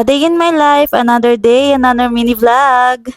A day in my life, another day, another mini vlog.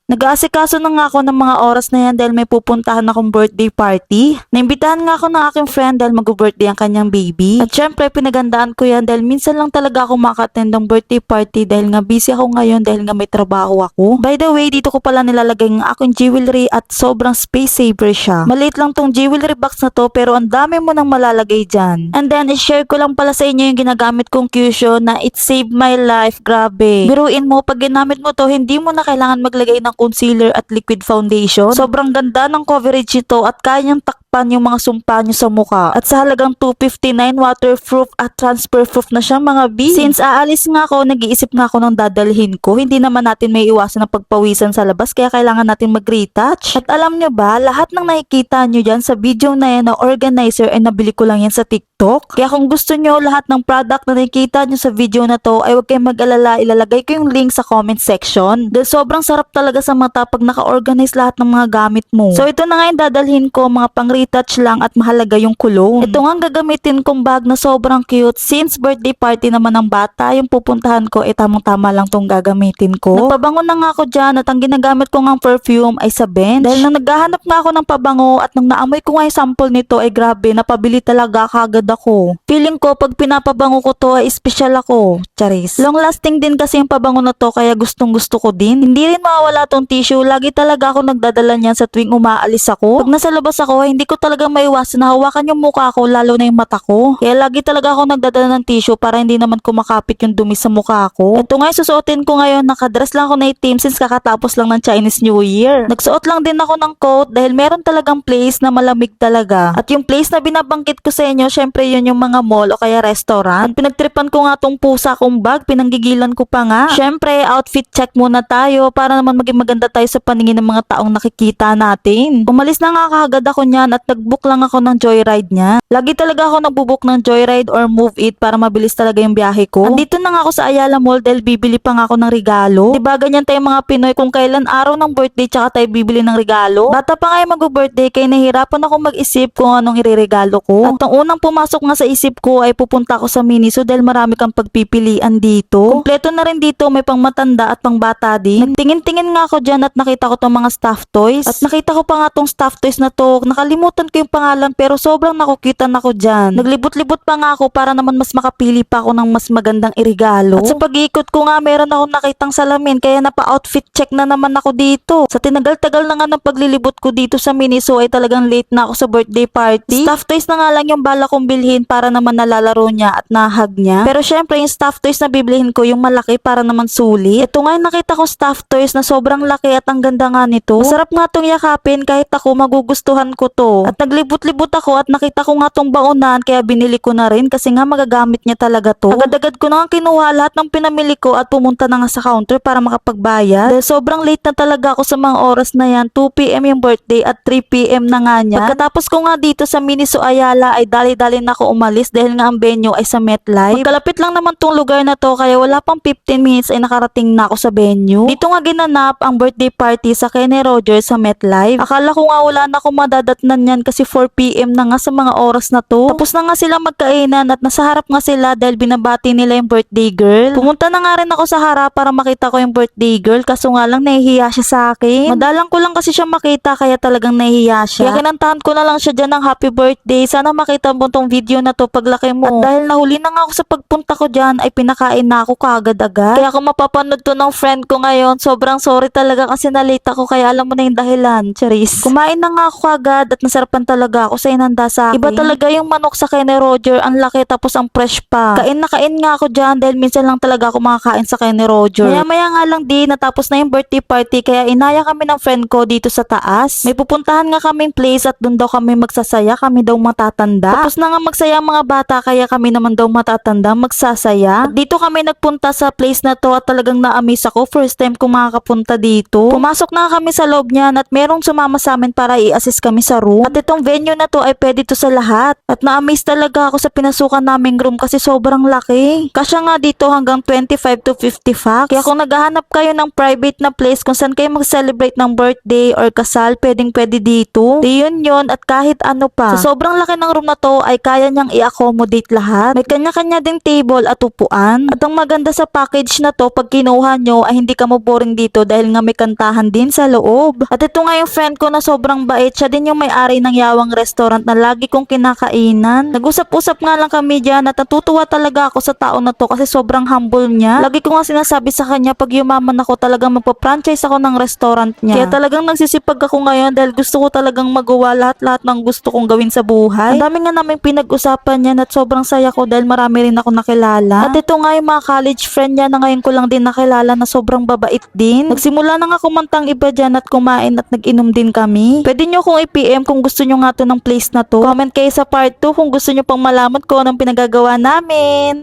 Nag-aasikaso na nga ako ng mga oras na yan dahil may pupuntahan akong birthday party. Naimbitahan nga ako ng aking friend dahil mag-birthday ang kanyang baby. At syempre pinagandaan ko yan dahil minsan lang talaga ako maka-attend ng birthday party dahil nga busy ako ngayon dahil nga may trabaho ako. By the way, dito ko pala nilalagay ng aking jewelry at sobrang space saver siya. Maliit lang tong jewelry box na to pero ang dami mo nang malalagay dyan. And then, i-share ko lang pala sa inyo yung ginagamit kong cushion na it saved my life. Grabe. Biruin mo, pag ginamit mo to, hindi mo na kailangan maglagay ng concealer at liquid foundation. Sobrang ganda ng coverage nito at kaya niyang takpan yung mga sumpa niyo sa mukha. At sa halagang 259, waterproof at transfer-proof na siya mga B. Since aalis nga ako, nag-iisip nga ako ng dadalhin ko. Hindi naman natin may iwasan ng pagpawisan sa labas kaya kailangan natin mag-retouch. At alam nyo ba, lahat ng nakikita nyo dyan sa video na yan na organizer ay nabili ko lang yan sa TikTok. Kaya kung gusto nyo lahat ng product na nakikita nyo sa video na to ay huwag kayong mag-alala, ilalagay ko yung link sa comment section. Dahil sobrang sarap talaga sa mata pag naka-organize lahat ng mga gamit mo. So ito na nga yung dadalhin ko, mga pang-retouch lang at mahalaga yung cologne. Ito nga ang gagamitin kong bag na sobrang cute. Since birthday party naman ng bata, yung pupuntahan ko, tamang-tama lang tong gagamitin ko. Nagpabango na nga ako dyan at ang ginagamit ko ngang perfume ay sa bench. Dahil nang naghahanap nga ako ng pabango at nang naamoy ko nga yung sample nito ay grabe, napabili talaga kagad ako. Feeling ko pag pinapabango ko to ay special ako. Charis. Long lasting din kasi yung pabango na to kaya gustong gusto ko din. Hindi rin mawawala tong tissue. Lagi talaga ako nagdadala niyan sa tuwing umaalis ako. Pag nasa labas ako, hindi ko talaga maiwasan na hawakan yung mukha ko lalo na yung mata ko. Kaya lagi talaga ako nagdadala ng tissue para hindi naman kumakapit yung dumi sa mukha ko. Ito nga yung susuotin ko ngayon. Nakadress lang ako na itim since kakatapos lang ng Chinese New Year. Nagsuot lang din ako ng coat dahil meron talagang place na malamig talaga. At yung place na binabangkit ko sa inyo, syempre yun yung mga mall o kaya restaurant. At pinagtripan ko nga tong pusa kong bag, pinanggigilan ko pa nga. Syempre, outfit check muna tayo para naman maging maganda tayo sa paningin ng mga taong nakikita natin. Umalis na nga kaagad ako niyan at nagbook lang ako ng joyride niya. Lagi talaga ako nagbubook ng joyride or move it para mabilis talaga yung biyahe ko. Andito na nga ako sa Ayala Mall dahil bibili pa nga ako ng regalo. Diba ganyan tayo mga Pinoy kung kailan araw ng birthday tsaka tayo bibili ng regalo? Bata pa nga yung mag-birthday kaya nahihirapan ako mag-isip kung anong ireregalo ko. At ang unang pumasok nga sa isip ko ay pupunta ako sa Miniso dahil marami kang pagpipilian dito. Kompleto na rin dito, may pang matanda at pang bata din. Nagtingin-tingin nga ako dyan at nakita ko tong mga stuffed toys. At nakita ko pa nga tong stuffed toys na to. Nakalimutan ko yung pangalan pero sobrang nakukitan ako dyan. Naglibot-libot pa nga ako para naman mas makapili pa ako ng mas magandang irigalo. At sa pag-iikot ko nga meron akong nakitang salamin kaya napa-outfit check na naman ako dito. Sa tinagal-tagal na nga ng paglilibot ko dito sa Miniso ay talagang late na ako sa birthday party. Stuffed toys na nga lang yung bala kong bilhin para naman nalalaro niya at nahag niya. Pero syempre yung stuffed toys na bibilihin ko yung malaki para naman sulit. Ito nga yung nakita ko stuffed toys na sobrang laki at ang ganda nga nito. Masarap nga tong yakapin kahit ako magugustuhan ko to. At naglibot-libot ako at nakita ko nga tong baonan kaya binili ko na rin kasi nga magagamit niya talaga to. Agad-agad ko na nga kinuha lahat ng pinamili ko at pumunta na nga sa counter para makapagbayad. Dahil sobrang late na talaga ako sa mga oras na yan. 2 PM yung birthday at 3 PM na nga niya. Pagkatapos ko nga dito sa Miniso Ayala ay dali-dali na ako umalis dahil nga ang venue ay sa MetLife. Magkalapit lang naman tong lugar na to kaya wala pang 15 minutes ay nakarating na ako sa venue. Dito nga ginanap ang birthday party sa Kenny Rogers sa MetLife. Akala ko nga wala na akong madadatnan yan kasi 4 PM na nga sa mga oras na to. Tapos na nga sila magkainan at nasa harap nga sila dahil binabati nila yung birthday girl. Pumunta na nga rin ako sa harap para makita ko yung birthday girl kaso nga lang nahihiya siya sa akin. Madalang ko lang kasi siya makita kaya talagang nahihiya siya. Kaya kinantahan ko na lang siya dyan ng happy birthday. Sana makita mo tong video na to paglaki mo. At dahil nahuli na nga ako sa pagpunta ko dyan ay pinakain na ako kaagad-agad. Kaya kung mapapanood to ng friend ko ngayon, sobrang sorry talaga kasi nalate ako kaya alam mo na yung dahilan. Charis. Kumain na nga ako kaagad at nasarapan talaga ako sa inanda sa akin. Iba talaga yung manok sa Kenny Roger. Ang laki tapos ang fresh pa. Kain na kain nga ako dyan dahil minsan lang talaga ako makakain sa Kenny Roger. Maya-maya nga lang din natapos na yung birthday party kaya inaya kami ng friend ko dito sa taas. May pupuntahan nga kaming place at doon daw kami magsasaya. Kami daw matatanda. Tapos na nga magsaya mga bata kaya kami naman daw matatanda magsasaya. At dito kami nagpunta sa place na to at talagang na-amaze ako. First time ko makakapunta dito. Pumasok na kami sa loob niyan at merong sumama sa amin para i-assist kami sa room. At itong venue na to ay pwede to sa lahat. At na-amaze talaga ako sa pinasukan naming room kasi sobrang laki. Kasya nga dito hanggang 25 to 50 packs. Kaya kung naghahanap kayo ng private na place kung saan kayo mag-celebrate ng birthday or kasal, pwede dito. Reunion at kahit ano pa. Sa sobrang laki ng room na to ay kaya niyang i-accommodate lahat. May kanya-kanya ding table at upuan. At ang maganda sa package na to, pag kinuha nyo ay hindi ka maboring dito dahil nga may kantahan din sa loob. At ito nga yung friend ko na sobrang bait. Siya din yung may-ari ng Yawang Restaurant na lagi kong kinakainan. Nag-usap-usap nga lang kami dyan at natutuwa talaga ako sa tao na to kasi sobrang humble niya. Lagi ko nga sinasabi sa kanya pag yumaman ako talagang magpa-franchise ako ng restaurant niya. Kaya talagang nagsisipag ako ngayon dahil gusto ko talagang magawa lahat-lahat ng gusto kong gawin sa buhay. Ang dami nga namin pinag-usapan yan at sobrang saya ko dahil marami rin ako nakilala. At ito nga yung mga college friend niya na ngayon ko lang din nakilala na sobrang babait din. Nagsimula na nga kumantang iba dyan at kumain at nag-inom din kami. Pwede nyo kung i-PM kung gusto nyo nga to ng place na to. Comment kayo sa part 2 kung gusto nyo pang malaman ko anong pinagagawa namin.